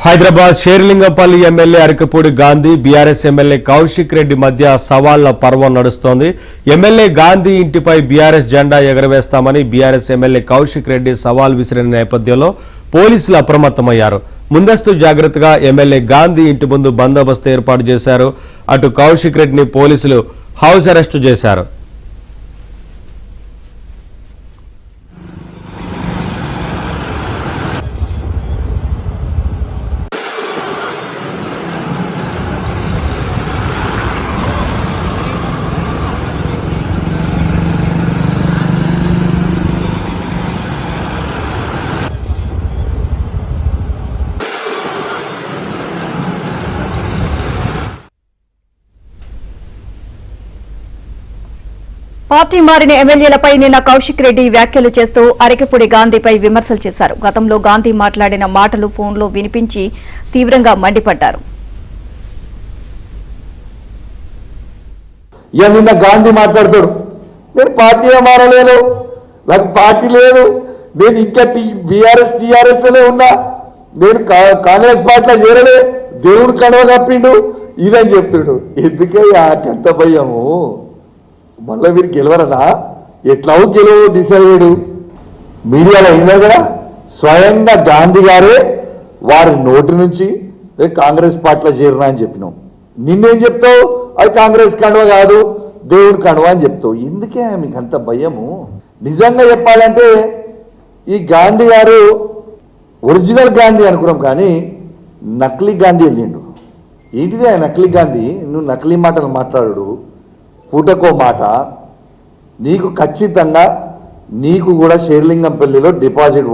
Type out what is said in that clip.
Hyderabad Serilingampally MLA Arekapudi Gandhi BRS MLA Kaushik Reddy మధ్య సవాళ్ల పర్వం నడుస్తోంది. ఎమ్మెల్యే గాంధీ ఇంటిపై బీఆర్ఎస్ జెండా ఎగరవేస్తామని బీఆర్ఎస్ ఎమ్మెల్యే కౌశిక్ రెడ్డి సవాల్ విసిరిన నేపథ్యంలో పోలీసులు అప్రమత్తమయ్యారు. ముందస్తు జాగ్రత్తగా ఎమ్మెల్యే గాంధీ ఇంటి ముందు బందోబస్తు ఏర్పాటు చేశారు. అటు కౌశిక్ రెడ్డిని పోలీసులు హౌస్ అరెస్టు చేశారు. పార్టీ మారిన ఎమ్మెల్యేలపై నిన్న కౌశిక్ రెడ్డి వ్యాఖ్యలు చేస్తూ అరకపూడి గాంధీపై విమర్శలు చేశారు. గతంలో గాంధీ మాట్లాడిన మాటలు ఫోన్లో వినిపించి తీవ్రంగా మండిపడ్డారు. నిన్న గాంధీ మాట్లాడతాడు, నేను పార్టీగా మారలేదు, నాకు పార్టీ లేదు, నేను ఇంకా బీఆర్ఎస్ టీఆర్ఎస్లో ఉన్నా, నేను కాంగ్రెస్ పార్టీలో చేరలే, దేవుడు కడవ కప్పిండు ఇదని చెప్తాడు. ఎందుకయ్యా ఎంత భయము? మళ్ళీ వీరు గెలవరనా? ఎట్లా గెలవు డిసైడ్ మీడియాలో అయిందా కదా, స్వయంగా గాంధీ గారే వారి నోటి నుంచి కాంగ్రెస్ పార్టీలో చేరినా అని చెప్పినాం. నిన్నేం చెప్తావు? అది కాంగ్రెస్ కండువ కాదు, దేవుడి కండువ అని చెప్తావు. ఎందుకే మీకు అంత భయము? నిజంగా చెప్పాలంటే ఈ గాంధీ గారు ఒరిజినల్ గాంధీ అనుకున్నాం, కానీ నకిలీ గాంధీ వెళ్ళిండు. ఏంటిది ఆ నకిలీ గాంధీ? నువ్వు నకిలీ మాటలు మాట్లాడు, పూటకో మాట. నీకు ఖచ్చితంగా నీకు కూడా షేర్లింగంపల్లిలో డిపాజిట్